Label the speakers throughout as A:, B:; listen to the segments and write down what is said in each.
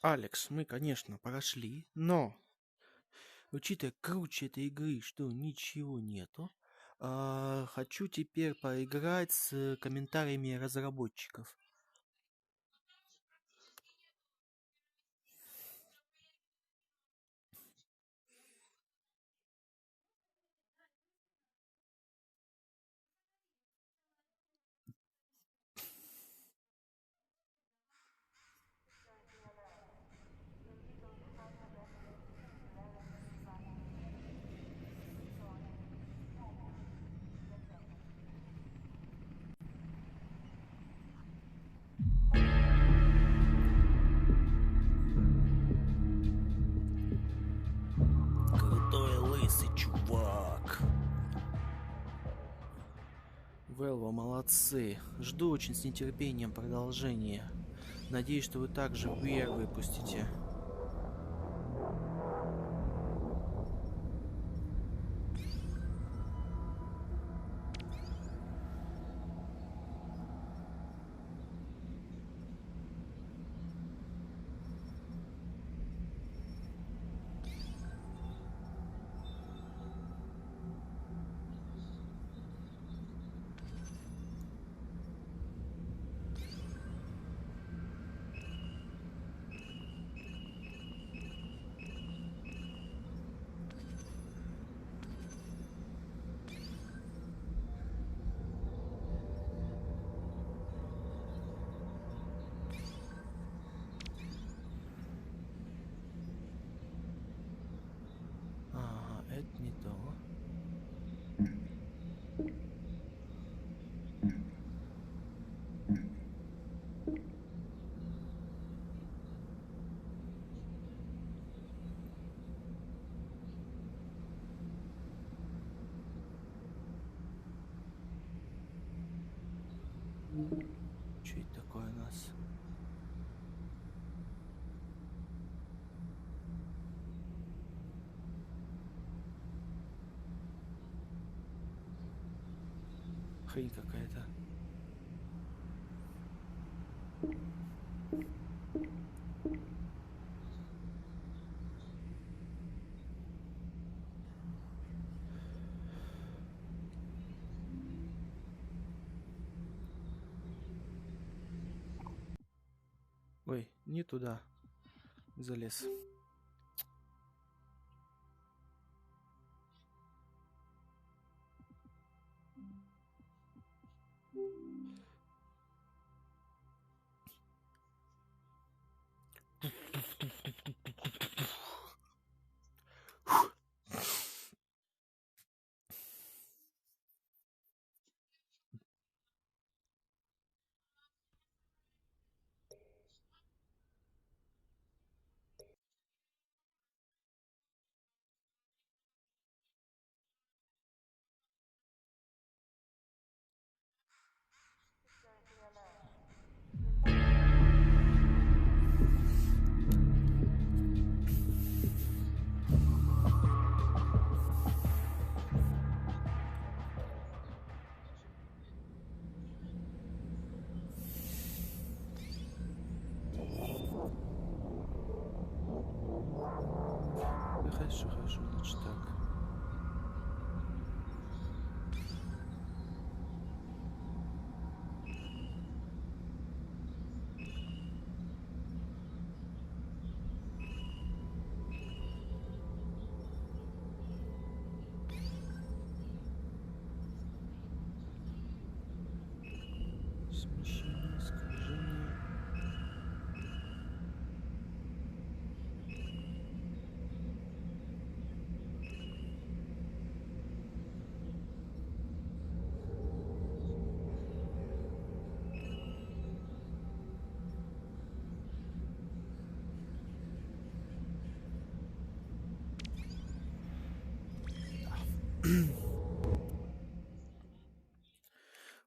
A: Алекс, мы, конечно, прошли, но, учитывая круче этой игры, что ничего нету, хочу теперь поиграть с комментариями разработчиков. Крутой лысый чувак. Велва, молодцы. Жду очень с нетерпением продолжения. Надеюсь, что вы также VR выпустите. Ага, это не то. Что это такое у нас? Хрень какая-то. Ой, не туда залез. Хорошо, хорошо, значит так. Смещение, искажение.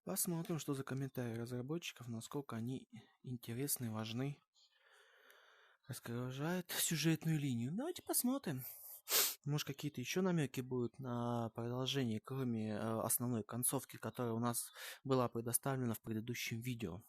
A: Посмотрим, что за комментарии разработчиков, насколько они интересны, важны, раскрывают сюжетную линию. Давайте посмотрим. Может, какие-то еще намеки будут на продолжение, кроме основной концовки, которая у нас была предоставлена в предыдущем видео.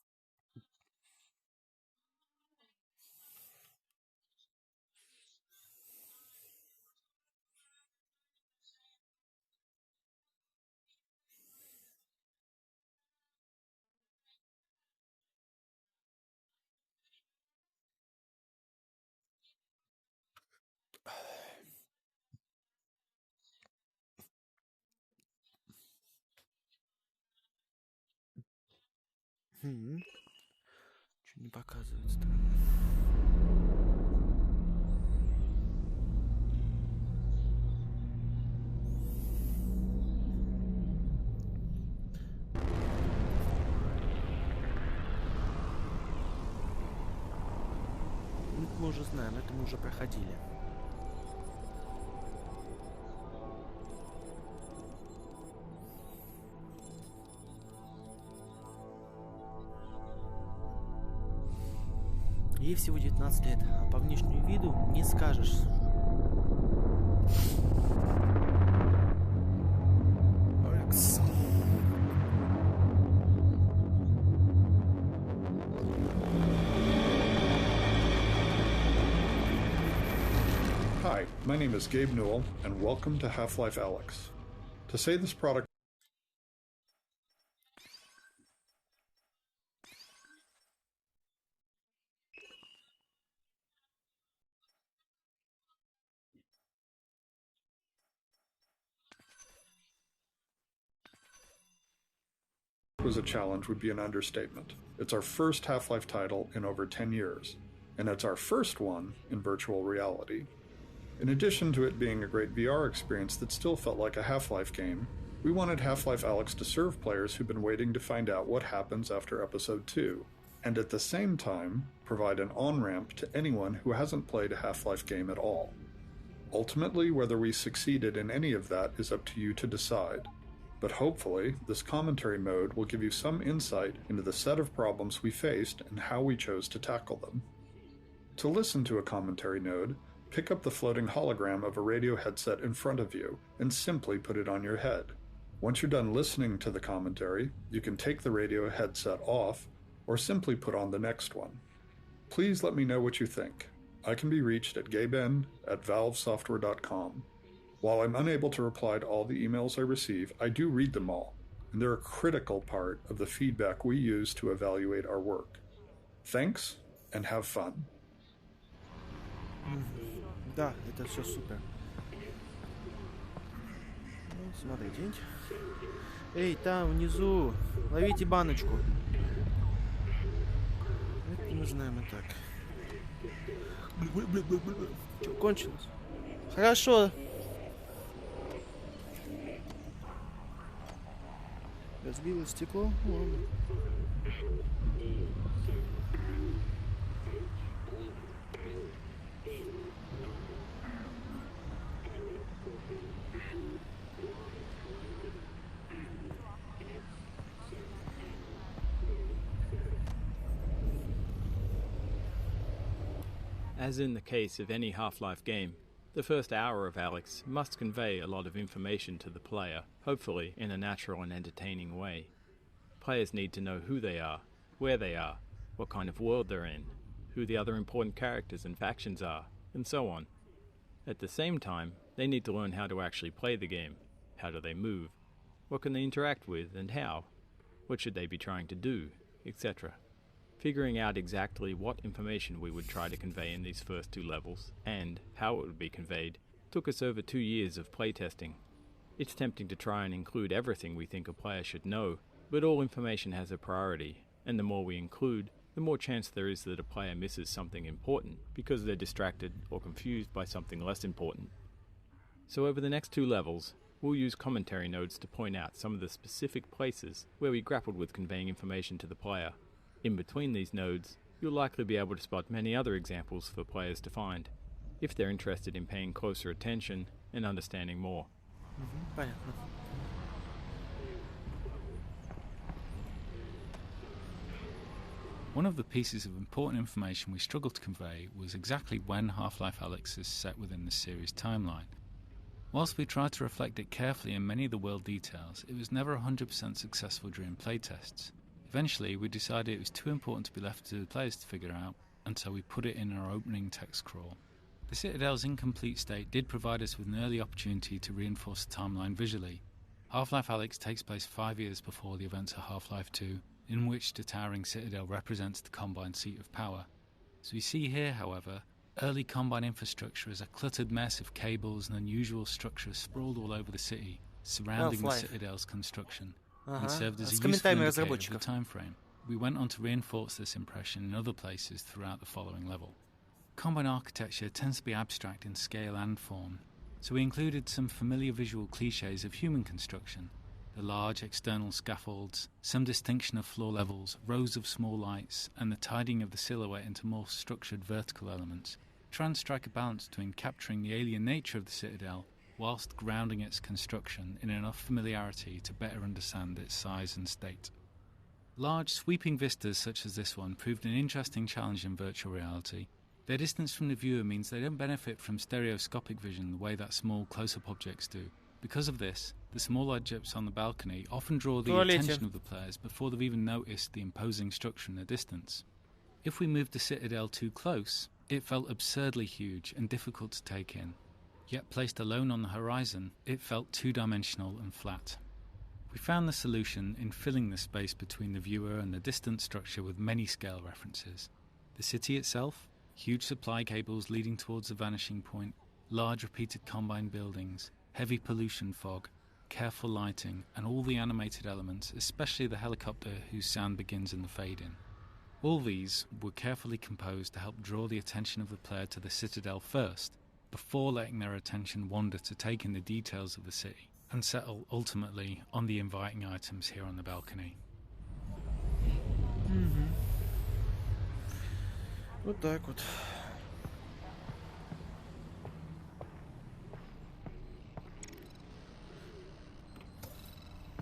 A: Что не показывает странно. Мы уже знаем, это мы уже проходили. Ей всего 19 лет, а по внешнему виду не скажешь. Alyx.
B: Hi, my name is Gabe Newell, and welcome to Half-Life Alyx. To say this product was a challenge would be an understatement. It's our first Half-Life title in over 10 years, and it's our first one in virtual reality. In addition to it being a great VR experience that still felt like a Half-Life game, we wanted Half-Life Alyx to serve players who've been waiting to find out what happens after Episode 2, and at the same time, provide an on-ramp to anyone who hasn't played a Half-Life game at all. Ultimately, whether we succeeded in any of that is up to you to decide. But hopefully, this commentary mode will give you some insight into the set of problems we faced and how we chose to tackle them. To listen to a commentary node, pick up the floating hologram of a radio headset in front of you and simply put it on your head. Once you're done listening to the commentary, you can take the radio headset off or simply put on the next one. Please let me know what you think. I can be reached at gaben@valvesoftware.com. While I'm unable to reply to all the emails I receive, I do read them all, and they're a critical part of the feedback we use to evaluate our work. Thanks, and have fun.
A: Да, это все супер. Ну, смотрите. Эй, там внизу, ловите баночку. Это мы знаем и так. Что, кончилось? Хорошо. Разбило стекло. Ладно.
C: As in the case of any Half-Life game, the first hour of Alyx must convey a lot of information to the player, hopefully in a natural and entertaining way. Players need to know who they are, where they are, what kind of world they're in, who the other important characters and factions are, and so on. At the same time, they need to learn how to actually play the game. How do they move? What can they interact with and how? What should they be trying to do, etc. Figuring out exactly what information we would try to convey in these first two levels, and how it would be conveyed, took us over 2 years of playtesting. It's tempting to try and include everything we think a player should know, but all information has a priority, and the more we include, the more chance there is that a player misses something important because they're distracted or confused by something less important. So over the next 2 levels, we'll use commentary nodes to point out some of the specific places where we grappled with conveying information to the player. In between these nodes, you'll likely be able to spot many other examples for players to find, if they're interested in paying closer attention and understanding more.
A: Понятно.
D: One of the pieces of important information we struggled to convey was exactly when Half-Life Alyx is set within the series timeline. Whilst we tried to reflect it carefully in many of the world details, it was never 100% successful during playtests. Eventually, we decided it was too important to be left to the players to figure out, and so we put it in our opening text crawl. The Citadel's incomplete state did provide us with an early opportunity to reinforce the timeline visually. Half-Life Alyx takes place 5 years before the events of Half-Life 2, in which the towering Citadel represents the Combine seat of power. As we see here, however, early Combine infrastructure is a cluttered mess of cables and unusual structures sprawled all over the city, surrounding the Citadel's construction. And served as a useful indicator of the time frame. We went on to reinforce this impression in other places throughout the following level. Combine architecture tends to be abstract in scale and form, so we included some familiar visual cliches of human construction. The large external scaffolds, some distinction of floor levels, rows of small lights, and the tidying of the silhouette into more structured vertical elements try and strike a balance between capturing the alien nature of the Citadel whilst grounding its construction in enough familiarity to better understand its size and state. Large, sweeping vistas such as this one proved an interesting challenge in virtual reality. Their distance from the viewer means they don't benefit from stereoscopic vision the way that small close-up objects do. Because of this, the small objects on the balcony often draw the attention of the players before they've even noticed the imposing structure in the distance. If we moved the Citadel too close, it felt absurdly huge and difficult to take in. Yet placed alone on the horizon, it felt two-dimensional and flat. We found the solution in filling the space between the viewer and the distant structure with many scale references. The city itself, huge supply cables leading towards the vanishing point, large repeated combine buildings, heavy pollution fog, careful lighting, and all the animated elements, especially the helicopter whose sound begins in the fade-in. All these were carefully composed to help draw the attention of the player to the Citadel first, before letting their attention wander to take in the details of the city, and settle ultimately on the inviting items here on the balcony.
A: Вот так вот.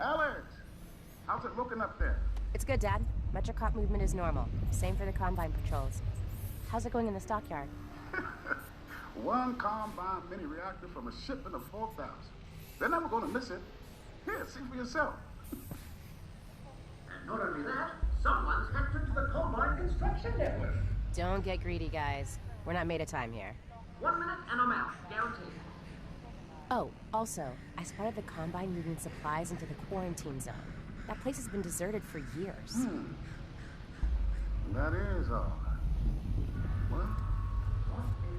E: Alyx, how's it looking up there?
F: It's good, Dad. Metrocop movement is normal. Same for the Combine patrols. How's it going in the stockyard?
E: One Combine mini reactor from a shipment of 4,000. They're never going to miss it. Here, see for yourself.
G: And not only that, someone's hacked into the Combine construction network.
F: Don't get greedy, guys. We're not made of time here.
G: 1 minute and I'm out, guaranteed.
F: Oh, also, I spotted the Combine moving supplies into the quarantine zone. That place has been deserted for years.
E: That is all.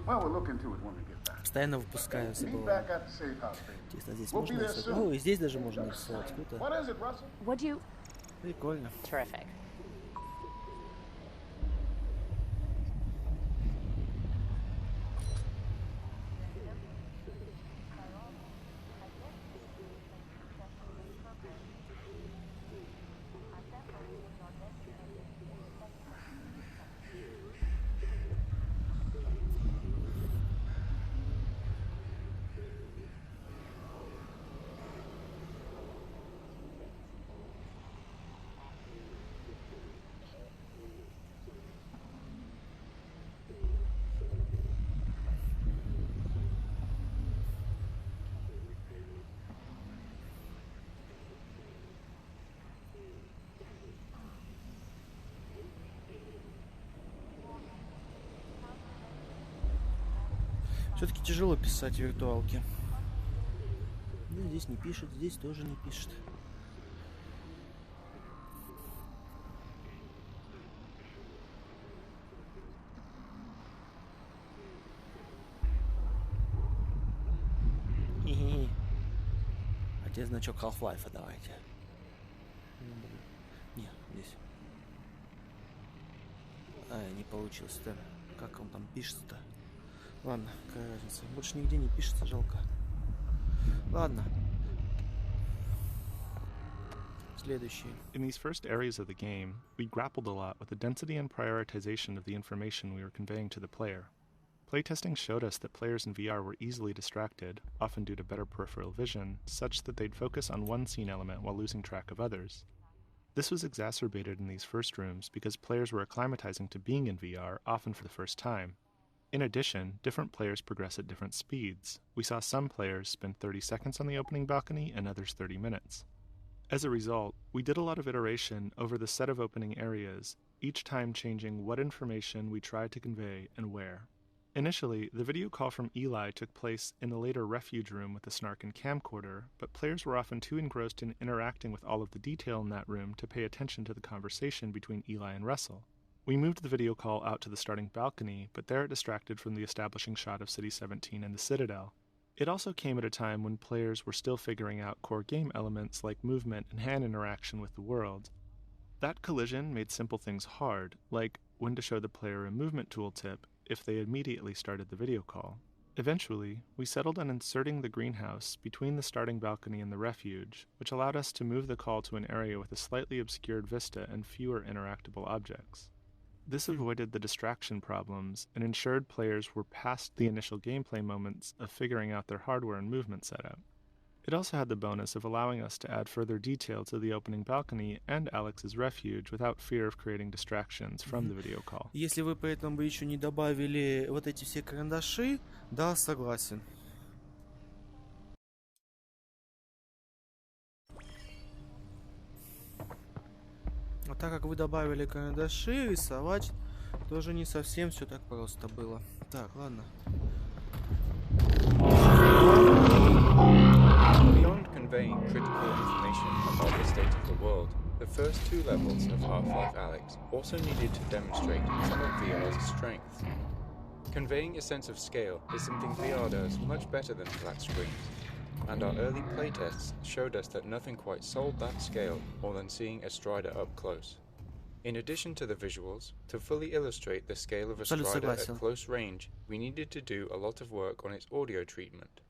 E: Well, we'll look into it when we get back.
A: Постоянно выпускаю,
E: Meet
A: забываю.
E: back at the safe house, baby.
A: Интересно, здесь
E: We'll be
A: можно
E: there
A: рисовать?
E: soon.
A: О, и здесь даже можно рисовать. Круто.
E: What is it, Russell?
F: What'd you...
A: Прикольно.
F: Terrific.
A: Все-таки тяжело писать виртуалки. Да, здесь не пишет, здесь тоже не пишет. Хе-хе-хе. А тебе значок Half-Life давайте. Не, здесь. Не получилось-то. Как он там пишется-то? Ладно, какая разница. Больше нигде не пишется, жалко. Ладно. Следующий.
H: In these first areas of the game, we grappled a lot with the density and prioritization of the information we were conveying to the player. Playtesting showed us that players in VR were easily distracted, often due to better peripheral vision, such that they'd focus on one scene element while losing track of others. This was exacerbated in these first rooms because players were acclimatizing to being in VR, often for the first time. In addition, different players progress at different speeds. We saw some players spend 30 seconds on the opening balcony and others 30 minutes. As a result, we did a lot of iteration over the set of opening areas, each time changing what information we tried to convey and where. Initially, the video call from Eli took place in the later refuge room with the Snarkin camcorder, but players were often too engrossed in interacting with all of the detail in that room to pay attention to the conversation between Eli and Russell. We moved the video call out to the starting balcony, but there it distracted from the establishing shot of City 17 and the Citadel. It also came at a time when players were still figuring out core game elements like movement and hand interaction with the world. That collision made simple things hard, like when to show the player a movement tooltip if they immediately started the video call. Eventually, we settled on inserting the greenhouse between the starting balcony and the refuge, which allowed us to move the call to an area with a slightly obscured vista and fewer interactable objects. This avoided the distraction problems and ensured players were past the initial gameplay moments of figuring out their hardware and movement setup. It also had the bonus of allowing us to add further detail to the opening balcony and Alyx's refuge without fear of creating distractions from the video call.
A: Если вы при этом бы еще не добавили вот эти все карандаши, да, согласен. А так как вы добавили карандаши, рисовать тоже не совсем все так просто было. Так, ладно.
I: Beyond conveying critical information about the state of the world, the first two levels of Half-Life Alyx also needed to demonstrate some of VR's strengths. Conveying a sense of scale is something VR does much better than flat screens, and our early playtests showed us that nothing quite sold that scale more than seeing a Strider up close. In addition to the visuals, to fully illustrate the scale of a Strider at close range, we needed to do a lot of work on its audio treatment.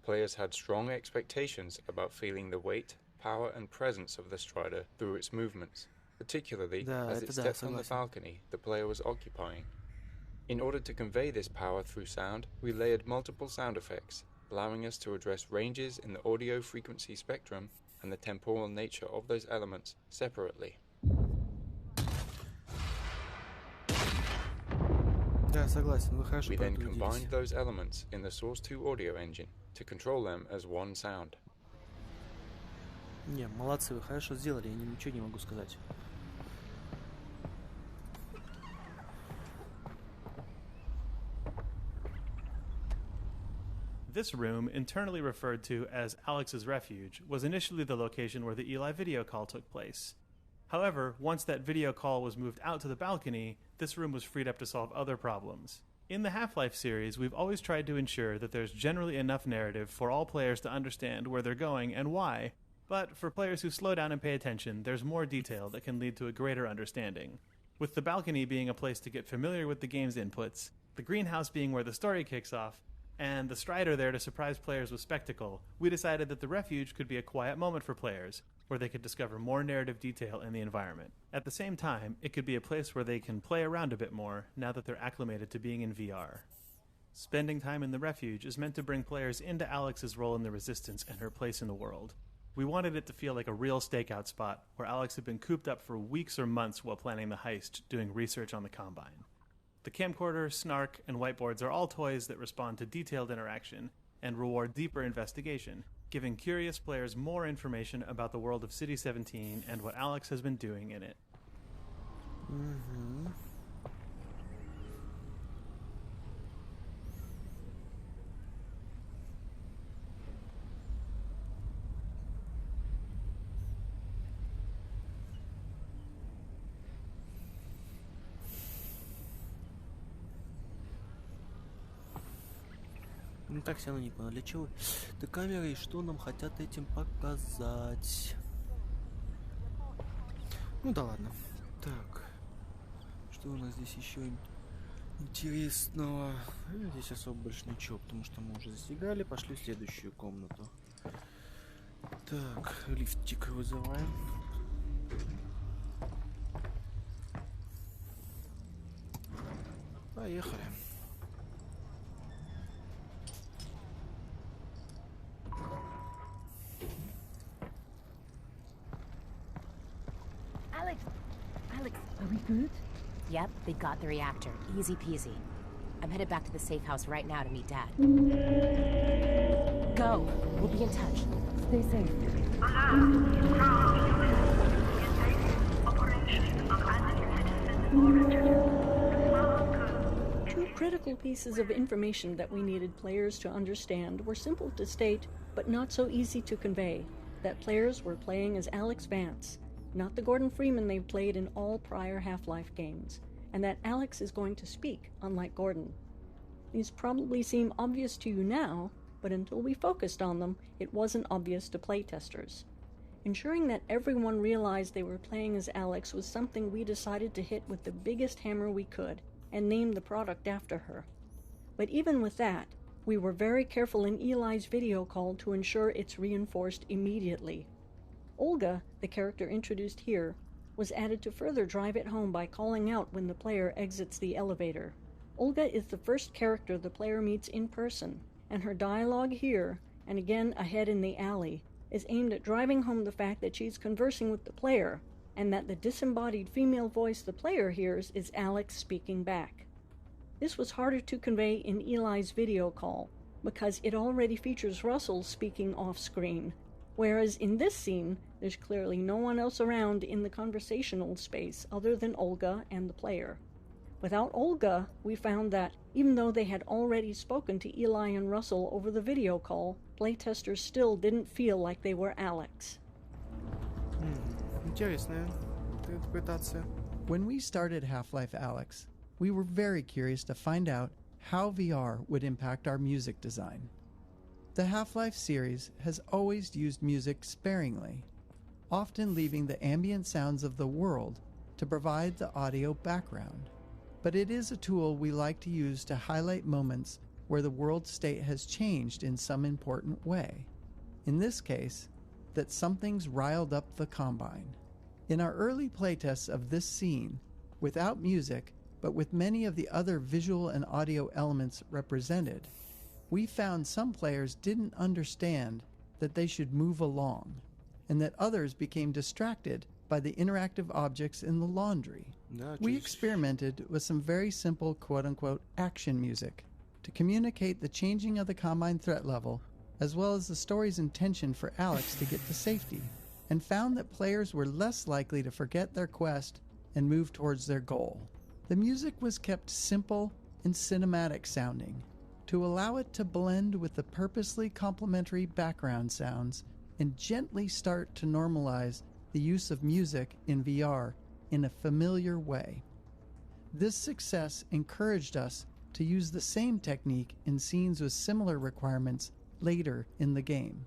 I: Players had strong expectations about feeling the weight, power and presence of the Strider through its movements, particularly as it stepped on the balcony the player was occupying. In order to convey this power through sound, we layered multiple sound effects, allowing us to address ranges in the audio frequency spectrum and the temporal nature of those elements separately. We then combined those elements in the Source 2 audio engine to control them as one sound.
A: Не, молодцы, вы хорошо сделали, я ничего не могу сказать.
J: This room, internally referred to as Alyx's Refuge, was initially the location where the Eli video call took place. However, once that video call was moved out to the balcony, this room was freed up to solve other problems. In the Half-Life series, we've always tried to ensure that there's generally enough narrative for all players to understand where they're going and why, but for players who slow down and pay attention, there's more detail that can lead to a greater understanding. With the balcony being a place to get familiar with the game's inputs, the greenhouse being where the story kicks off, and the Strider there to surprise players with spectacle, we decided that the refuge could be a quiet moment for players, where they could discover more narrative detail in the environment. At the same time, it could be a place where they can play around a bit more now that they're acclimated to being in VR. Spending time in the refuge is meant to bring players into Alyx's role in the Resistance and her place in the world. We wanted it to feel like a real stakeout spot, where Alyx had been cooped up for weeks or months while planning the heist, doing research on the Combine. The camcorder, snark, and whiteboards are all toys that respond to detailed interaction and reward deeper investigation, giving curious players more information about the world of City 17 and what Alyx has been doing in it.
A: Ну так все равно не понял, для чего это камера и что нам хотят этим показать. Ну да ладно. Так, что у нас здесь еще интересного? Здесь особо больше ничего, потому что мы уже засигали, пошли в следующую комнату. Так, лифтик вызываем. Поехали.
F: Alyx, are we good? Yep, they got the reactor. Easy peasy. I'm headed back to the safe house right now to meet Dad. Go! We'll be in touch. Stay safe.
K: Two critical pieces of information that we needed players to understand were simple to state, but not so easy to convey. That players were playing as Alyx Vance, not the Gordon Freeman they've played in all prior Half-Life games, and that Alyx is going to speak, unlike Gordon. These probably seem obvious to you now, but until we focused on them, it wasn't obvious to playtesters. Ensuring that everyone realized they were playing as Alyx was something we decided to hit with the biggest hammer we could, and named the product after her. But even with that, we were very careful in Eli's video call to ensure it's reinforced immediately. Olga, the character introduced here, was added to further drive it home by calling out when the player exits the elevator. Olga is the first character the player meets in person, and her dialogue here, and again ahead in the alley, is aimed at driving home the fact that she's conversing with the player, and that the disembodied female voice the player hears is Alyx speaking back. This was harder to convey in Eli's video call, because it already features Russell speaking off-screen, whereas in this scene, there's clearly no one else around in the conversational space other than Olga and the player. Without Olga, we found that, even though they had already spoken to Eli and Russell over the video call, playtesters still didn't feel like they were Alyx.
A: Интересная интерпретация.
L: When we started Half-Life Alyx, we were very curious to find out how VR would impact our music design. The Half-Life series has always used music sparingly, often leaving the ambient sounds of the world to provide the audio background. But it is a tool we like to use to highlight moments where the world state has changed in some important way. In this case, that something's riled up the Combine. In our early playtests of this scene, without music, but with many of the other visual and audio elements represented, we found some players didn't understand that they should move along, and that others became distracted by the interactive objects in the laundry. We experimented with some very simple quote-unquote action music to communicate the changing of the Combine threat level, as well as the story's intention for Alyx to get to safety, and found that players were less likely to forget their quest and move towards their goal. The music was kept simple and cinematic sounding to allow it to blend with the purposely complementary background sounds and gently start to normalize the use of music in VR in a familiar way. This success encouraged us to use the same technique in scenes with similar requirements later in the game.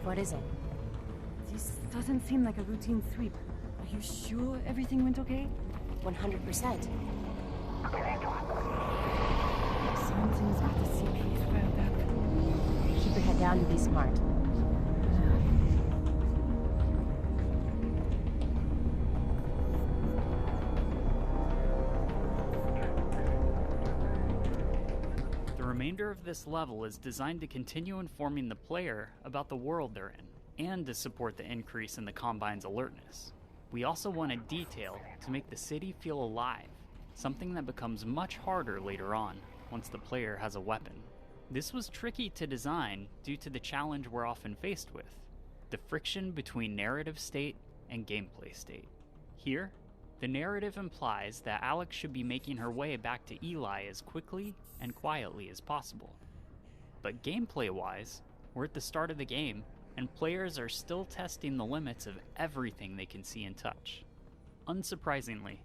F: What is it?
M: This doesn't seem like a routine sweep. Are you sure everything went okay?
F: 100%.
M: Something's got the CPs filed up.
F: Keep your head down and be smart.
N: The remainder of this level is designed to continue informing the player about the world they're in, and to support the increase in the Combine's alertness. We also wanted detail to make the city feel alive, something that becomes much harder later on, once the player has a weapon. This was tricky to design due to the challenge we're often faced with, the friction between narrative state and gameplay state. Here, the narrative implies that Alyx should be making her way back to Eli as quickly and quietly as possible. But gameplay-wise, we're at the start of the game, and players are still testing the limits of everything they can see and touch. Unsurprisingly,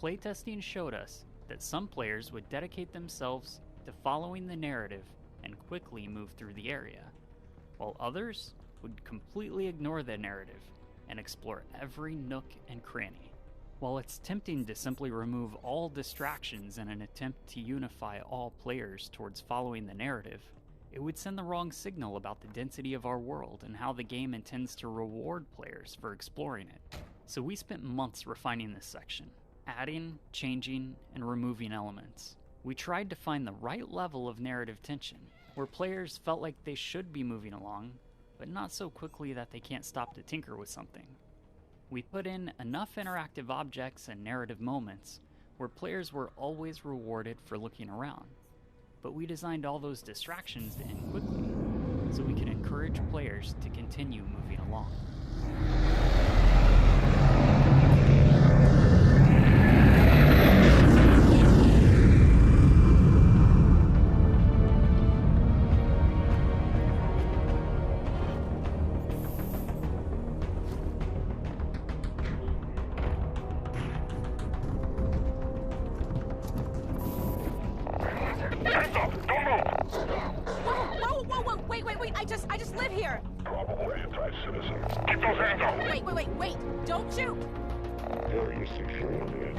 N: playtesting showed us that some players would dedicate themselves to following the narrative and quickly move through the area, while others would completely ignore the narrative and explore every nook and cranny. While it's tempting to simply remove all distractions in an attempt to unify all players towards following the narrative, it would send the wrong signal about the density of our world and how the game intends to reward players for exploring it. So we spent months refining this section, adding, changing, and removing elements. We tried to find the right level of narrative tension, where players felt like they should be moving along, but not so quickly that they can't stop to tinker with something. We put in enough interactive objects and narrative moments where players were always rewarded for looking around, but we designed all those distractions to end quickly, so we can encourage players to continue moving along.
F: I just live here.
O: Probably anti-citizen. Keep those hands up!
F: Wait. Don't shoot!
O: Very securely.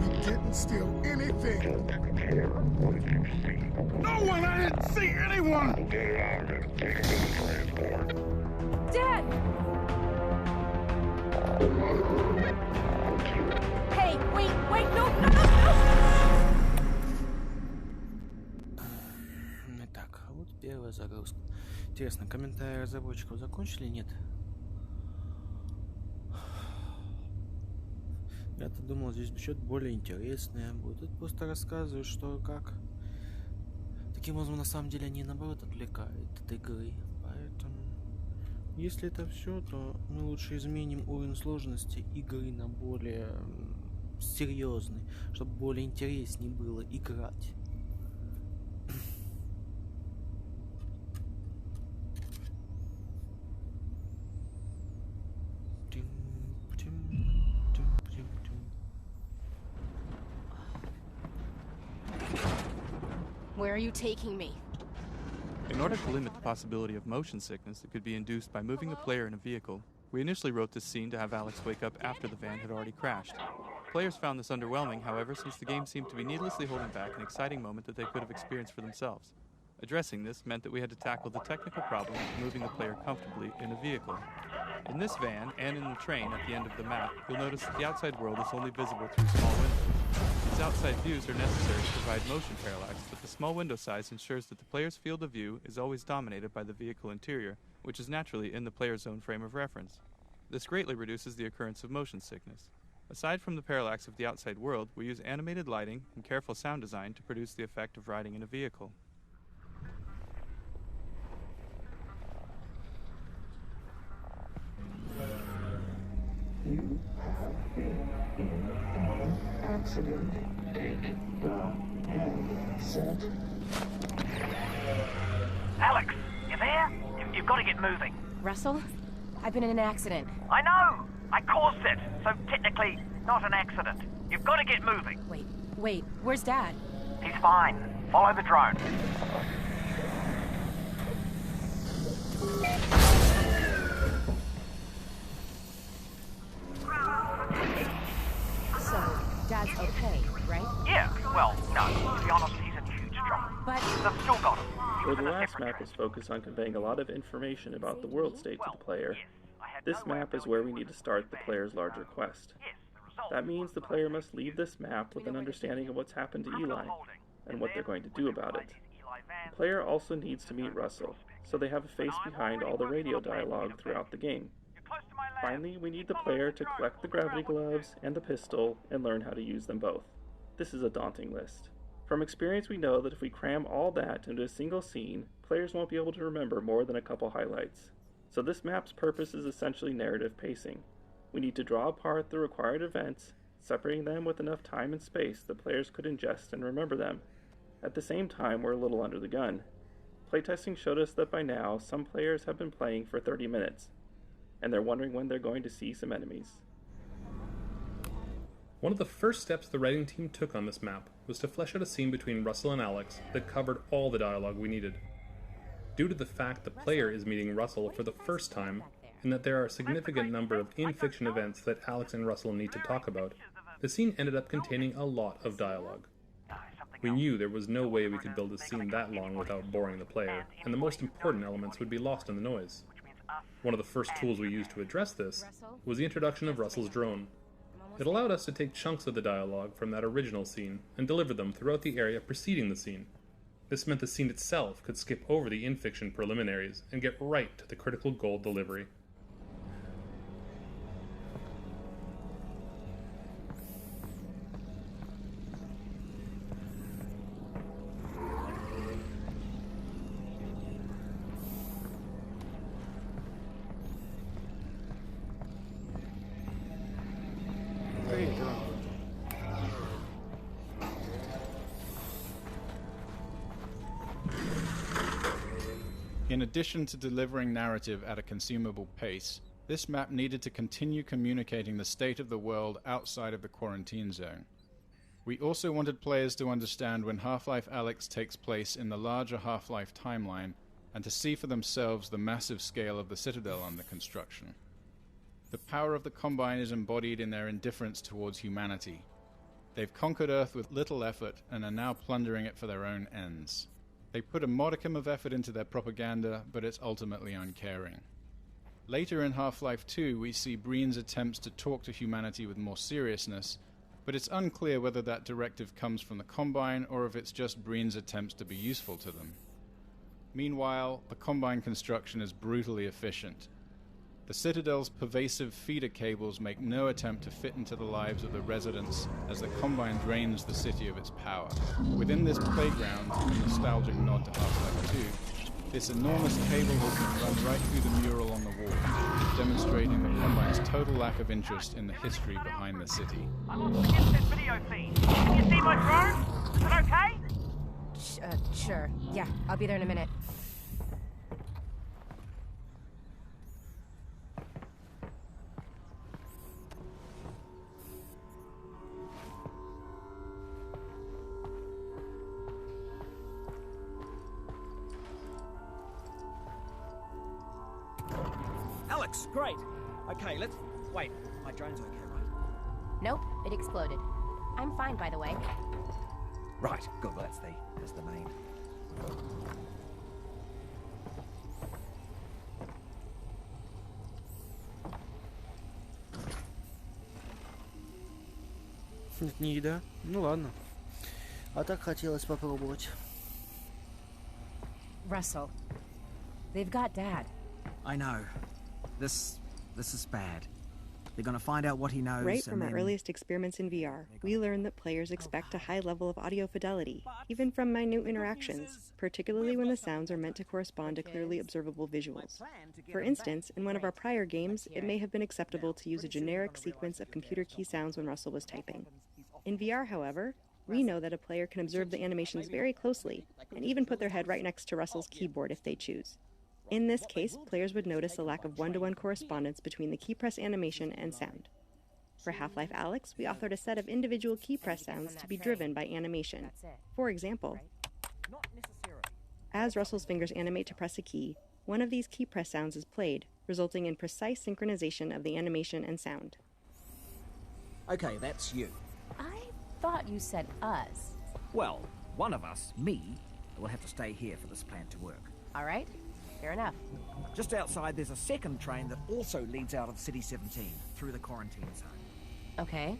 E: We didn't steal anything.
O: What did you see?
E: No one! I didn't see anyone!
O: Get out and take me to the transport.
F: Dad! Hey, wait, no!
A: Так, а вот первая загрузка. Интересно, комментарии разработчиков закончили, нет? Я-то думал, здесь что-то более интересное будет. Тут просто рассказывают, что как. Таким образом, на самом деле, они, наоборот, отвлекают от игры. Поэтому, если это все, то мы лучше изменим уровень сложности игры на более серьезный, чтобы более интереснее было играть.
F: Where are you taking me?
P: In order to limit the possibility of motion sickness that could be induced by moving the player in a vehicle, we initially wrote this scene to have Alyx wake up after the van had already crashed. Players found this underwhelming, however, since the game seemed to be needlessly holding back an exciting moment that they could have experienced for themselves. Addressing this meant that we had to tackle the technical problem of moving the player comfortably in a vehicle. In this van, and in the train at the end of the map, you'll notice that the outside world is only visible through small windows. These outside views are necessary to provide motion parallax, but the small window size ensures that the player's field of view is always dominated by the vehicle interior, which is naturally in the player's own frame of reference. This greatly reduces the occurrence of motion sickness. Aside from the parallax of the outside world, we use animated lighting and careful sound design to produce the effect of riding in a vehicle.
O: You have been in an accident. Take the handset.
G: Alyx, you there? You've got to get moving.
F: Russell? I've been in an accident.
G: I know! I caused it, so technically not an accident. You've got to get moving.
F: Wait, where's Dad?
G: He's fine. Follow the drone.
F: So, Dad's okay, right?
G: Yeah, well, no. To be honest, he's in huge trouble.
F: But
G: they've still got him.
Q: Where the last map was focused on conveying a lot of information about the world state to the player, this map is where we need to start the player's larger quest. That means the player must leave this map with an understanding of what's happened to Eli, and what they're going to do about it. The player also needs to meet Russell, so they have a face behind all the radio dialogue throughout the game. Finally, we need the player to collect the gravity gloves and the pistol and learn how to use them both. This is a daunting list. From experience, we know that if we cram all that into a single scene, players won't be able to remember more than a couple highlights. So this map's purpose is essentially narrative pacing. We need to draw apart the required events, separating them with enough time and space that players could ingest and remember them. At the same time, we're a little under the gun. Playtesting showed us that by now, some players have been playing for 30 minutes, and they're wondering when they're going to see some enemies.
R: One of the first steps the writing team took on this map was to flesh out a scene between Russell and Alyx that covered all the dialogue we needed. Due to the fact the player is meeting Russell for the first time, and that there are a significant number of in-fiction events that Alyx and Russell need to talk about, the scene ended up containing a lot of dialogue. We knew there was no way we could build a scene that long without boring the player, and the most important elements would be lost in the noise. One of the first tools we used to address this was the introduction of Russell's drone. It allowed us to take chunks of the dialogue from that original scene and deliver them throughout the area preceding the scene. This meant the scene itself could skip over the in-fiction preliminaries and get right to the critical goal delivery.
S: In addition to delivering narrative at a consumable pace,
D: This map needed to continue communicating the state of the world outside of the quarantine zone. We also wanted players to understand when Half-Life Alyx takes place in the larger Half-Life timeline and to see for themselves the massive scale of the Citadel under construction. The power of the Combine is embodied in their indifference towards humanity. They've conquered Earth with little effort and are now plundering it for their own ends. They put a modicum of effort into their propaganda, but it's ultimately uncaring. Later in Half-Life 2, we see Breen's attempts to talk to humanity with more seriousness, but it's unclear whether that directive comes from the Combine or if it's just Breen's attempts to be useful to them. Meanwhile, the Combine construction is brutally efficient. The Citadel's pervasive feeder cables make no attempt to fit into the lives of the residents as the Combine drains the city of its power. Within this playground, a nostalgic nod to Half-Life 2, this enormous cable hook runs right through the mural on the wall, demonstrating the Combine's total lack of interest in the history behind the city.
G: I'm up against this video feed. Can you see my drone? Is it okay?
F: Sure. Yeah, I'll be there in a minute.
S: Alyx, great. Okay, let's... Wait, my drone's okay, right?
F: Nope, it exploded. I'm fine, by the way.
S: Right, good, well, that's the main.
A: Это не еда? Ну ладно. А так хотелось попробовать.
F: Russell, they've got Dad.
S: I know. This is bad. They're gonna find out what he knows.
T: Right from our earliest experiments in VR, we learned that players expect a high level of audio fidelity, even from minute interactions, particularly when the sounds are meant to correspond to clearly observable visuals. For instance, in one of our prior games, it may have been acceptable to use a generic sequence of computer key sounds when Russell was typing. In VR, however, we know that a player can observe the animations very closely, and even put their head right next to Russell's keyboard if they choose. In this case, players would notice a lack of one-to-one correspondence between the key press animation and sound. For Half-Life Alyx, we authored a set of individual key press sounds to be driven by animation. For example, as Russell's fingers animate to press a key, one of these key press sounds is played, resulting in precise synchronization of the animation and sound.
S: Okay, that's you.
F: I thought you said us.
S: Well, one of us, me, will have to stay here for this plan to work.
F: All right. Fair enough.
S: Just outside, there's a second train that also leads out of City 17 through the quarantine zone.
F: Okay.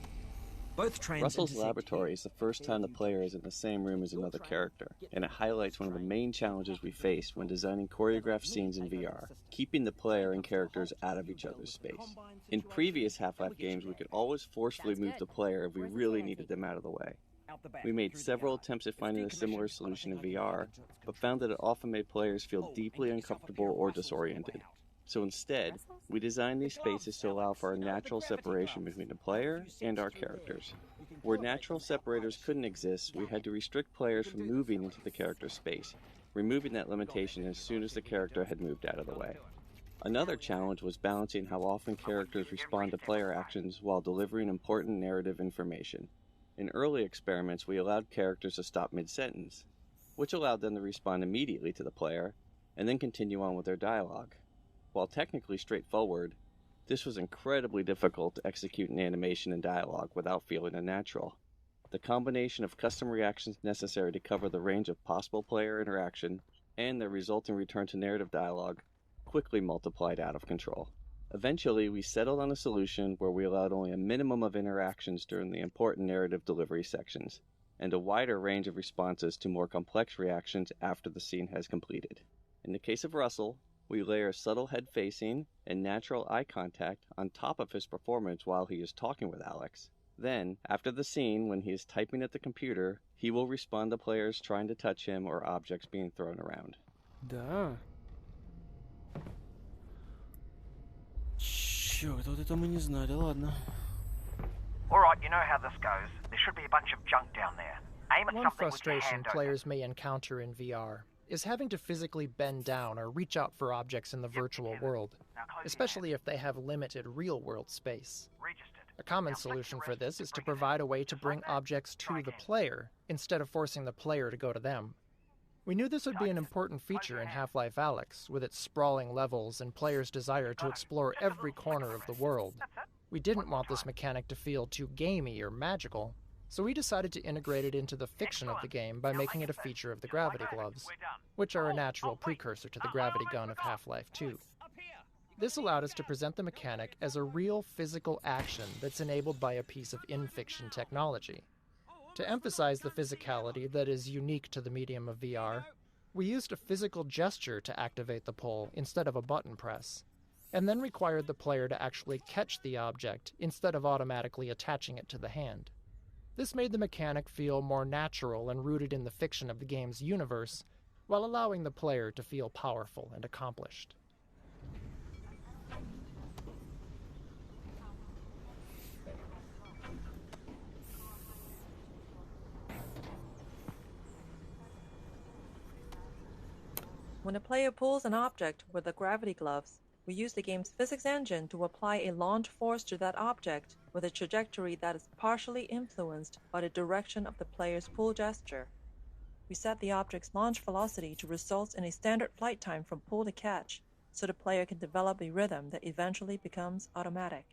S: Both trains.
U: Russell's laboratory is the first time the player is in the same room as another character, and it highlights one of the main challenges we face when designing choreographed scenes in VR, keeping the player and characters out of each other's space. In previous Half-Life games, we could always forcefully move the player if we really needed them out of the way. We made several attempts at finding a similar solution in VR, but found that it often made players feel deeply uncomfortable or disoriented. So instead, we designed these spaces to allow for a natural separation between the player and our characters. Where natural separators couldn't exist, we had to restrict players from moving into the character's space, removing that limitation as soon as the character had moved out of the way. Another challenge was balancing how often characters respond to player actions while delivering important narrative information. In early experiments, we allowed characters to stop mid-sentence, which allowed them to respond immediately to the player, and then continue on with their dialogue. While technically straightforward, this was incredibly difficult to execute in animation and dialogue without feeling unnatural. The combination of custom reactions necessary to cover the range of possible player interaction and the resulting return to narrative dialogue quickly multiplied out of control. Eventually, we settled on a solution where we allowed only a minimum of interactions during the important narrative delivery sections, and a wider range of responses to more complex reactions after the scene has completed. In the case of Russell, we layer subtle head facing and natural eye contact on top of his performance while he is talking with Alyx. Then, after the scene, when he is typing at the computer, he will respond to players trying to touch him or objects being thrown around.
A: Да. Черт, вот это мы не знали, ладно.
G: Alright, you know how this goes. There should be a bunch of junk down there. Aim at
V: One
G: something
V: frustration
G: with your hand
V: players may encounter in VR is having to physically bend down or reach out for objects in the virtual world.
B: especially if they have limited real-world space. A common solution for this is to provide a way to bring objects to the player, instead of forcing the player to go to them. We knew this would be an important feature in Half-Life Alyx, with its sprawling levels and players' desire to explore every corner of the world. We didn't want this mechanic to feel too gamey or magical, so we decided to integrate it into the fiction of the game by making it a feature of the gravity gloves, which are a natural precursor to the gravity gun of Half-Life 2. This allowed us to present the mechanic as a real physical action that's enabled by a piece of in-fiction technology. To emphasize the physicality that is unique to the medium of VR, we used a physical gesture to activate the pole instead of a button press, and then required the player to actually catch the object instead of automatically attaching it to the hand. This made the mechanic feel more natural and rooted in the fiction of the game's universe, while allowing the player to feel powerful and accomplished.
V: When a player pulls an object with the gravity gloves, we use the game's physics engine to apply a launch force to that object with a trajectory that is partially influenced by the direction of the player's pull gesture. We set the object's launch velocity to result in a standard flight time from pull to catch, so the player can develop a rhythm that eventually becomes automatic.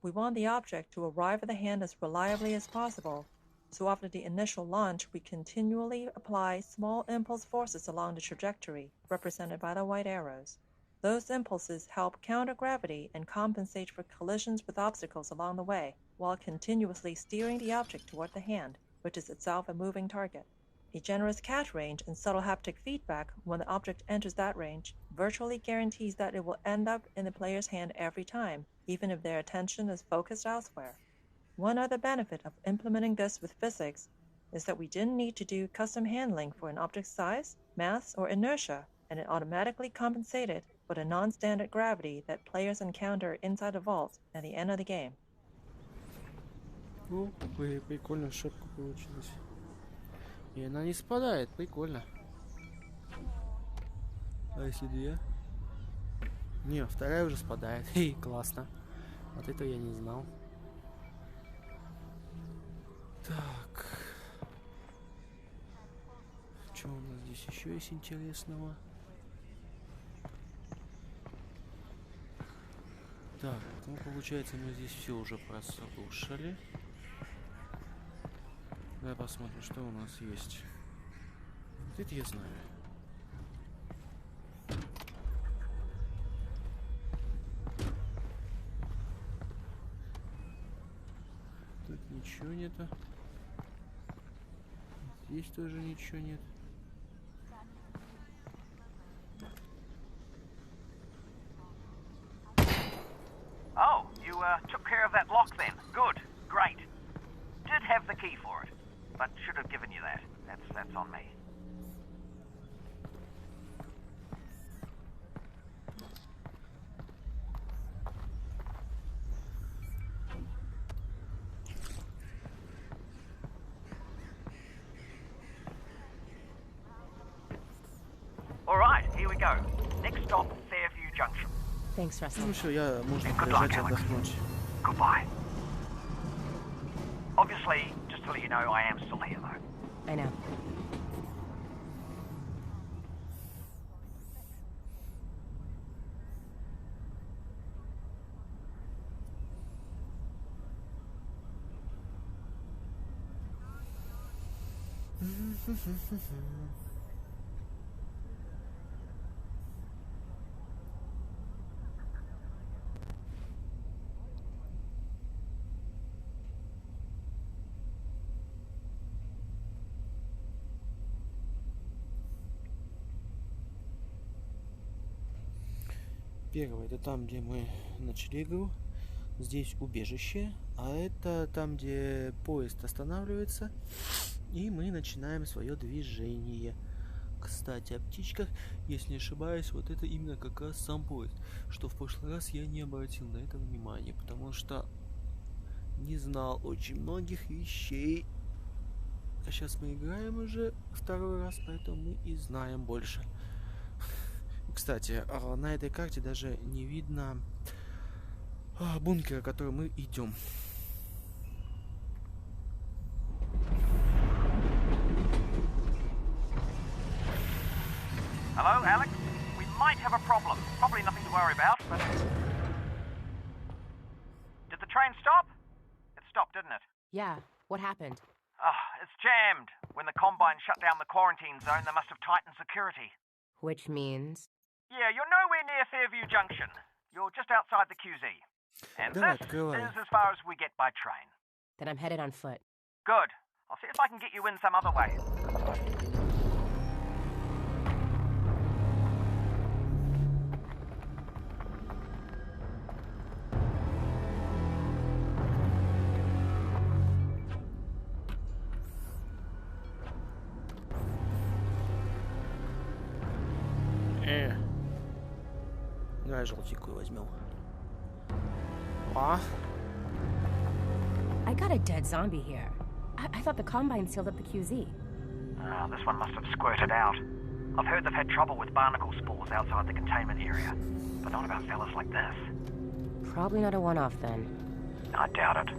V: We want the object to arrive at the hand as reliably as possible, so after the initial launch, we continually apply small impulse forces along the trajectory, represented by the white arrows. Those impulses help counter gravity and compensate for collisions with obstacles along the way, while continuously steering the object toward the hand, which is itself a moving target. A generous catch range and subtle haptic feedback when the object enters that range virtually guarantees that it will end up in the player's hand every time, even if their attention is focused elsewhere. One other benefit of implementing this with physics is that we didn't need to do custom handling for an object's size, mass, or inertia, and it automatically compensated for the non-standard gravity that players encounter inside the vault at the end of the game.
A: Ну, прикольно, шапка получилась. И она не спадает, прикольно. А если две? Не, вторая уже спадает. Хей, классно. Вот этого я не знал. Так. Что у нас здесь еще есть интересного? Так, ну получается мы здесь все уже прослушали. Давай посмотрим, что у нас есть. Вот это я знаю. Тут ничего нету. Здесь тоже ничего нет.
G: Oh, you took care of that lock then. Good. Great. Did have the key for it, but should have given you that. That's on me. All right, here we go. Next stop, Fairview Junction.
F: Thanks, Russell.
A: Ну все, можно приезжать отдохнуть.
G: Goodbye. Obviously, just to let you know, I am still here though.
F: I know.
A: Первое, это там, где мы начали игру. Здесь убежище, а это там, где поезд останавливается, и мы начинаем свое движение. Кстати, о птичках, если не ошибаюсь, вот это именно как раз сам поезд, что в прошлый раз я не обратил на это внимания, потому что не знал очень многих вещей. А сейчас мы играем уже второй раз, поэтому мы и знаем больше. Кстати, на этой карте даже не видно бункера, к которому мы идем.
G: Hello, Alyx? We might have a problem. Probably nothing to worry about, but... Did the train stop? It stopped, didn't it?
F: Yeah, what happened?
G: It's jammed. When the Combine shut down the quarantine zone, they must have tightened security.
F: Which means?
G: Yeah, you're nowhere near Fairview Junction. You're just outside the QZ. And this is as far as we get by train.
F: Then I'm headed on foot.
G: Good. I'll see if I can get you in some other way.
A: Давай желтенькую возьмем. А?
F: I got a dead zombie here. I thought the Combine sealed up the QZ.
G: This one must have squirted out. I've heard they've had trouble with barnacle spores outside the containment area, but not about fellas like this.
F: Probably not a one-off then.
G: I doubt it.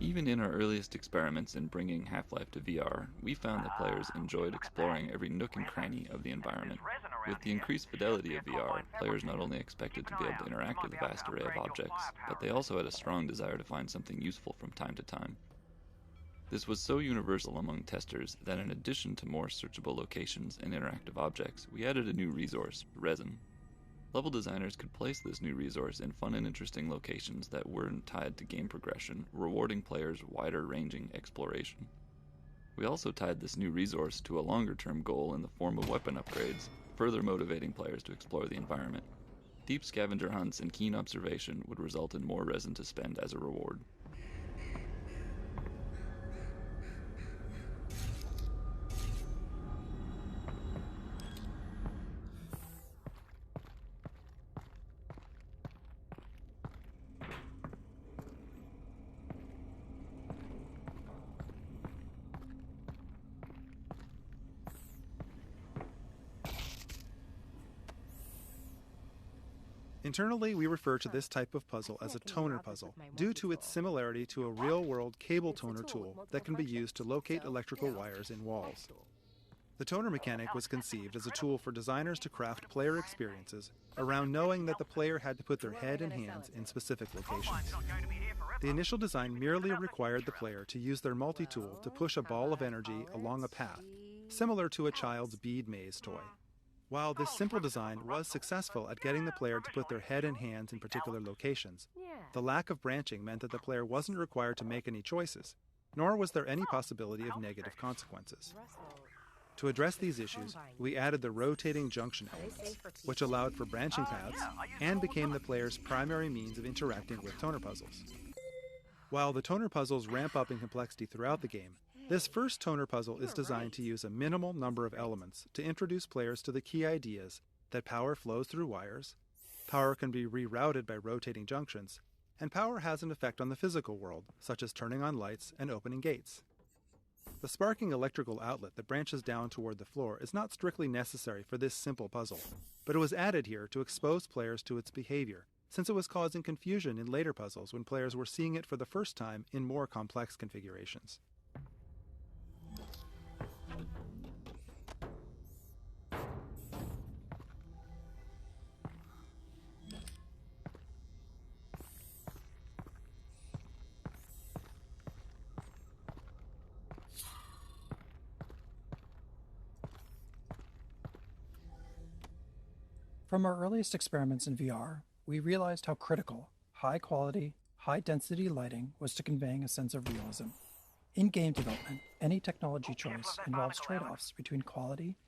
C: Even in our earliest experiments in bringing Half-Life to VR, we found that players enjoyed exploring every nook and cranny of the environment. With the increased fidelity of VR, players not only expected to be able to interact with a vast array of objects, but they also had a strong desire to find something useful from time to time. This was so universal among testers that in addition to more searchable locations and interactive objects, we added a new resource, resin. Level designers could place this new resource in fun and interesting locations that weren't tied to game progression, rewarding players wider-ranging exploration. We also tied this new resource to a longer-term goal in the form of weapon upgrades, further motivating players to explore the environment. Deep scavenger hunts and keen observation would result in more resin to spend as a reward.
H: Internally, we refer to this type of puzzle as a toner puzzle, due to its similarity to a real-world cable toner tool that can be used to locate electrical wires in walls. The toner mechanic was conceived as a tool for designers to craft player experiences around knowing that the player had to put their head and hands in specific locations. The initial design merely required the player to use their multi-tool to push a ball of energy along a path, similar to a child's bead maze toy. While this simple design was successful at getting the player to put their head and hands in particular locations, the lack of branching meant that the player wasn't required to make any choices, nor was there any possibility of negative consequences. To address these issues, we added the rotating junction elements, which allowed for branching paths and became the player's primary means of interacting with toner puzzles. While the toner puzzles ramp up in complexity throughout the game, this first toner puzzle is designed to use a minimal number of elements to introduce players to the key ideas that power flows through wires, power can be rerouted by rotating junctions, and power has an effect on the physical world, such as turning on lights and opening gates. The sparking electrical outlet that branches down toward the floor is not strictly necessary for this simple puzzle, but it was added here to expose players to its behavior, since it was causing confusion in later puzzles when players were seeing it for the first time in more complex configurations.
B: From our earliest experiments in VR, we realized how critical high-quality, high-density lighting was to conveying a sense of realism. In game development, any technology choice involves trade-offs between quality,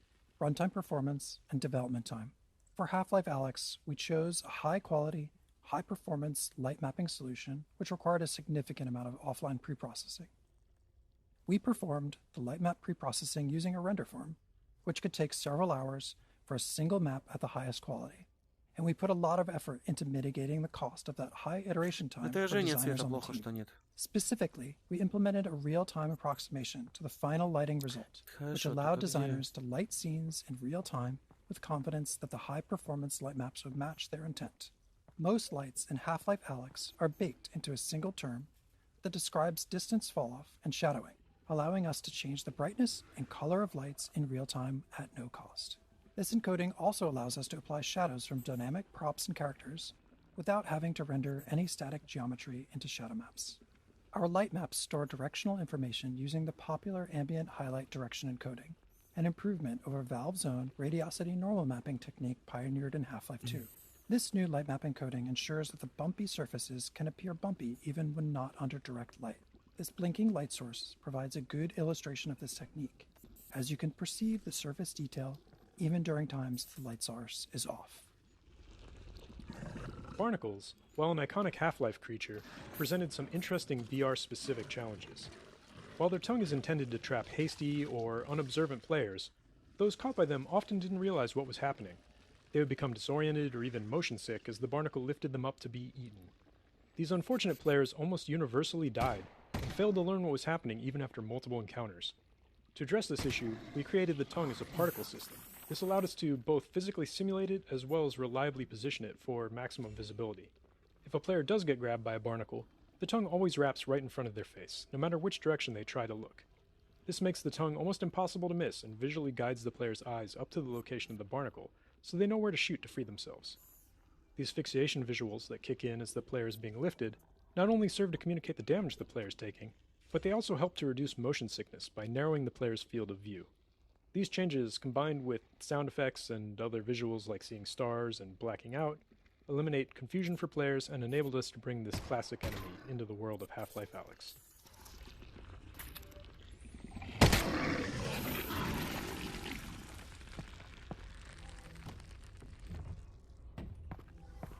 B: runtime performance, and development time. For Half-Life Alyx, we chose a high-quality, high-performance light mapping solution which required a significant amount of offline preprocessing. We performed the light map preprocessing using a render farm, which could take several hours
I: for a single map at the highest quality. And we put a lot of effort into mitigating the cost of that high iteration time for designers on the team. Specifically, we implemented a real-time approximation to the final lighting result, which allowed designers to light scenes in real time with confidence that the high-performance light maps would match their intent. Most lights in Half-Life Alyx are baked into a single term that describes distance fall-off and shadowing, allowing us to change the brightness and color of lights in real time at no cost. This encoding also allows us to apply shadows from dynamic props and characters without having to render any static geometry into shadow maps. Our light maps store directional information using the popular ambient highlight direction encoding, an improvement over Valve's own radiosity normal mapping technique pioneered in Half-Life 2. This new light map encoding ensures that the bumpy surfaces can appear bumpy even when not under direct light. This blinking light source provides a good illustration of this technique, as you can perceive the surface detail even during times the light source is off.
J: Barnacles, while an iconic Half-Life creature, presented some interesting VR-specific challenges. While their tongue is intended to trap hasty or unobservant players, those caught by them often didn't realize what was happening. They would become disoriented or even motion sick as the barnacle lifted them up to be eaten. These unfortunate players almost universally died and failed to learn what was happening even after multiple encounters. To address this issue, we created the tongue as a particle system. This allowed us to both physically simulate it as well as reliably position it for maximum visibility. If a player does get grabbed by a barnacle, the tongue always wraps right in front of their face, no matter which direction they try to look. This makes the tongue almost impossible to miss and visually guides the player's eyes up to the location of the barnacle, so they know where to shoot to free themselves. These fixation visuals that kick in as the player is being lifted not only serve to communicate the damage the player is taking, but they also help to reduce motion sickness by narrowing the player's field of view. These changes, combined with sound effects and other visuals like seeing stars and blacking out, eliminate confusion for players and enabled us to bring this classic enemy into the world of Half-Life Alyx.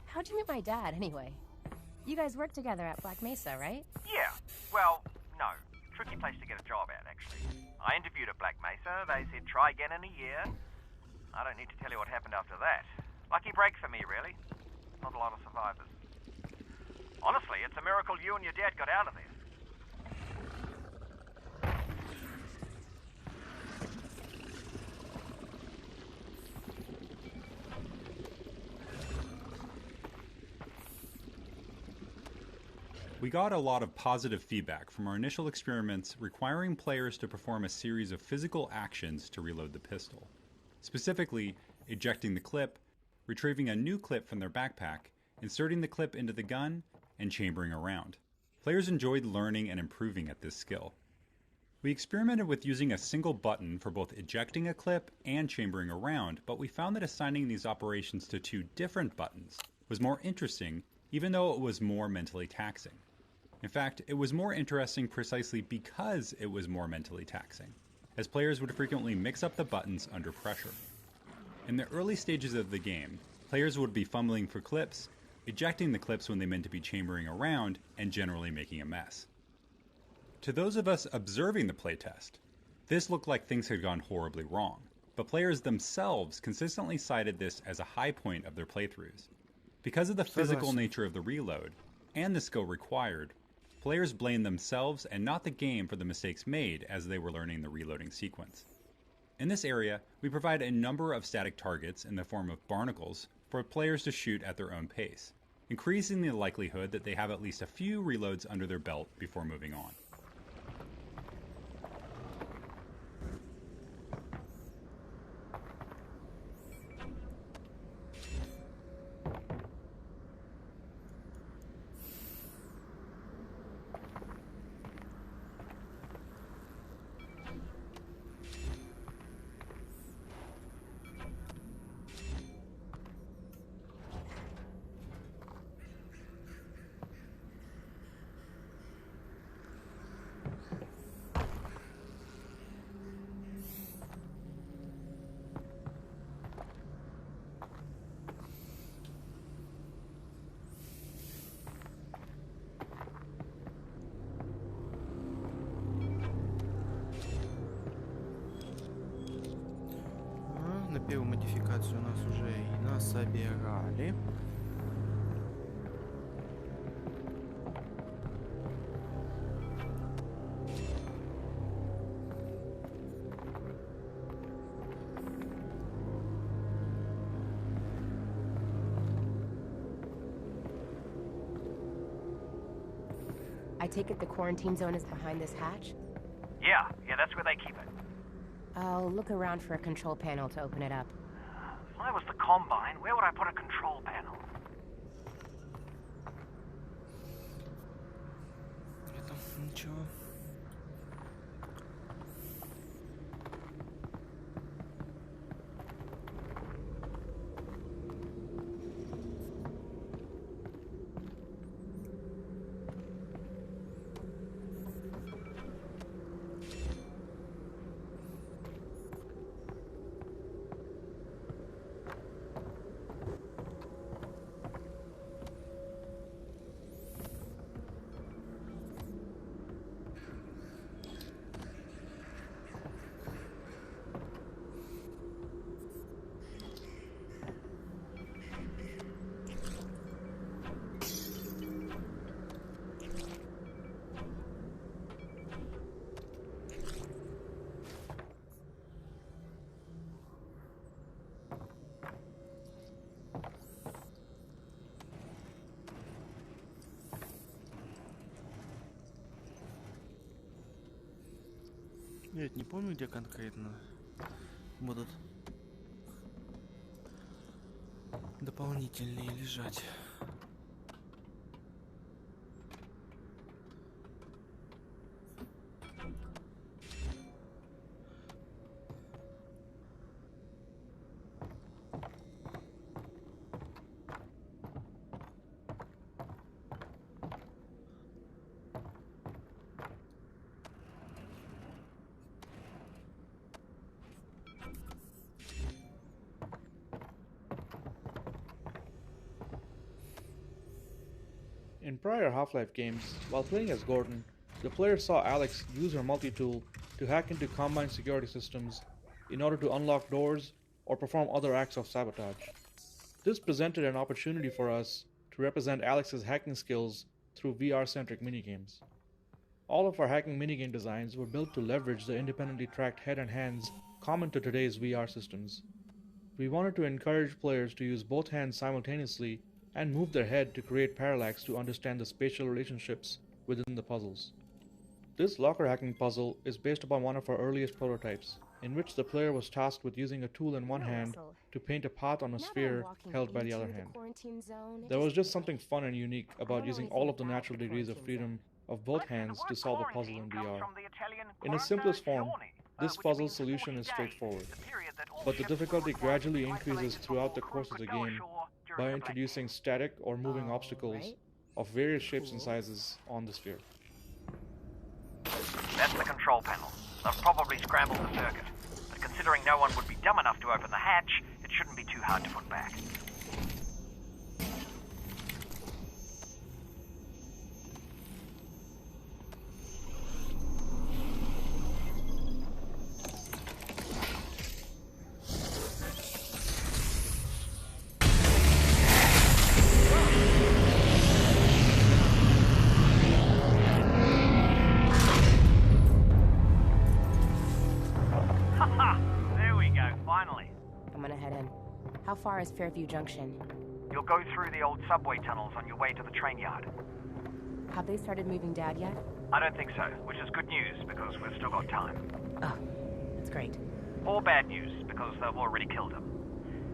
F: How'd you meet my dad, anyway? You guys work together at Black Mesa, right?
G: Yeah. Well, no. Tricky place to get a job at, actually. I interviewed at Black Mesa. They said try again in a year. I don't need to tell you what happened after that. Lucky break for me, really. Not a lot of survivors. Honestly, it's a miracle you and your dad got out of there.
W: We got a lot of positive feedback from our initial experiments requiring players to perform a series of physical actions to reload the pistol. Specifically, ejecting the clip, retrieving a new clip from their backpack, inserting the clip into the gun, and chambering around. Players enjoyed learning and improving at this skill. We experimented with using a single button for both ejecting a clip and chambering around, but we found that assigning these operations to two different buttons was more interesting, even though it was more mentally taxing. In fact, it was more interesting precisely because it was more mentally taxing, as players would frequently mix up the buttons under pressure. In the early stages of the game, players would be fumbling for clips, ejecting the clips when they meant to be chambering around, and generally making a mess. To those of us observing the playtest, this looked like things had gone horribly wrong, but players themselves consistently cited this as a high point of their playthroughs. Because of the physical nature of the reload, and the skill required, players blamed themselves and not the game for the mistakes made as they were learning the reloading sequence. In this area, we provide a number of static targets in the form of barnacles for players to shoot at their own pace, increasing the likelihood that they have at least a few reloads under their belt before moving on.
A: Первую модификацию у нас уже и насобирали.
F: I take it the quarantine zone is behind this hatch?
G: Yeah, that's where they keep it.
F: I'll look around for a control panel to open it up.
G: If I was the Combine, where would I put a control panel?
A: Это ничего. Я не помню, где конкретно будут дополнительные лежать.
K: In prior Half-Life games, while playing as Gordon, the player saw Alyx use her multi-tool to hack into Combine security systems in order to unlock doors or perform other acts of sabotage. This presented an opportunity for us to represent Alyx's hacking skills through VR-centric minigames. All of our hacking minigame designs were built to leverage the independently tracked head and hands common to today's VR systems. We wanted to encourage players to use both hands simultaneously and move their head to create parallax to understand the spatial relationships within the puzzles. This locker hacking puzzle is based upon one of our earliest prototypes, in which the player was tasked with using a tool in one hand to paint a path on a sphere held by the other hand. There was just something fun and unique about using all of the natural degrees of freedom of both hands to solve a puzzle in VR. In its simplest form, this puzzle solution is straightforward, but the difficulty gradually increases throughout the course of the game by introducing static or moving obstacles of various shapes and sizes on the sphere.
G: That's the control panel. They've probably scrambled the circuit. But considering no one would be dumb enough to open the hatch, it shouldn't be too hard to put back.
F: How far is Fairview Junction?
G: You'll go through the old subway tunnels on your way to the train yard.
F: Have they started moving Dad yet?
G: I don't think so, which is good news because we've still got time.
F: Oh, that's great.
G: Or bad news because they've already killed him.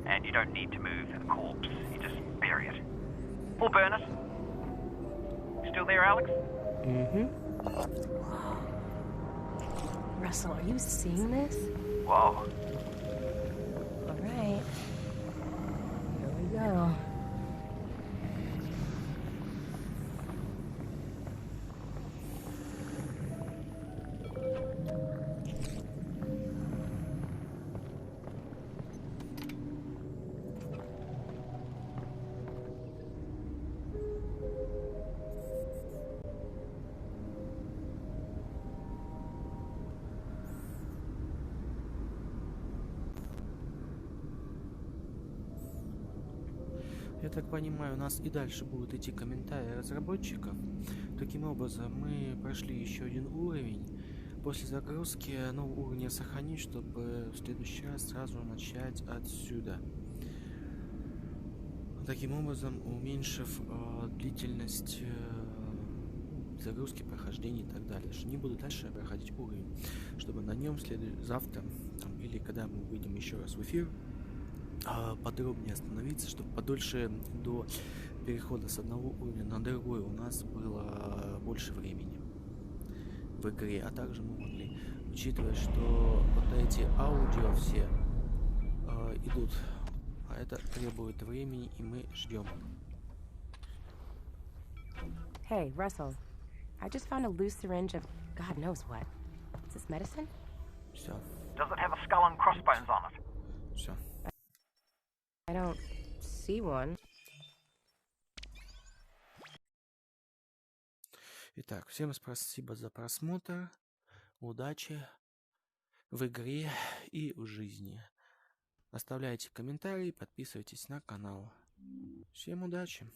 G: And you don't need to move a corpse, you just bury it. Or burn it. Still there, Alyx?
F: Mm-hmm. Russell, are you seeing this?
G: Whoa.
F: All right. Here we go.
A: Я так понимаю, у нас и дальше будут идти комментарии разработчиков. Таким образом, мы прошли еще один уровень. После загрузки нового уровня сохранить, чтобы в следующий раз сразу начать отсюда. Таким образом, уменьшив длительность загрузки, прохождения и так далее. Не буду дальше проходить уровень, чтобы на нем завтра или когда мы выйдем еще раз в эфир, подробнее остановиться, чтобы подольше до перехода с одного уровня на другой у нас было больше времени в игре, а также мы могли, учитывая, что вот эти аудио все идут, а это требует времени, и мы ждем.
F: Hey, Russell, I just found a loose syringe of God knows what. Is this medicine?
A: Все.
G: Does it have a skull and crossbones on it?
A: Все.
F: I don't see one.
A: Итак, всем спасибо за просмотр. Удачи в игре и в жизни. Оставляйте комментарии, подписывайтесь на канал. Всем удачи!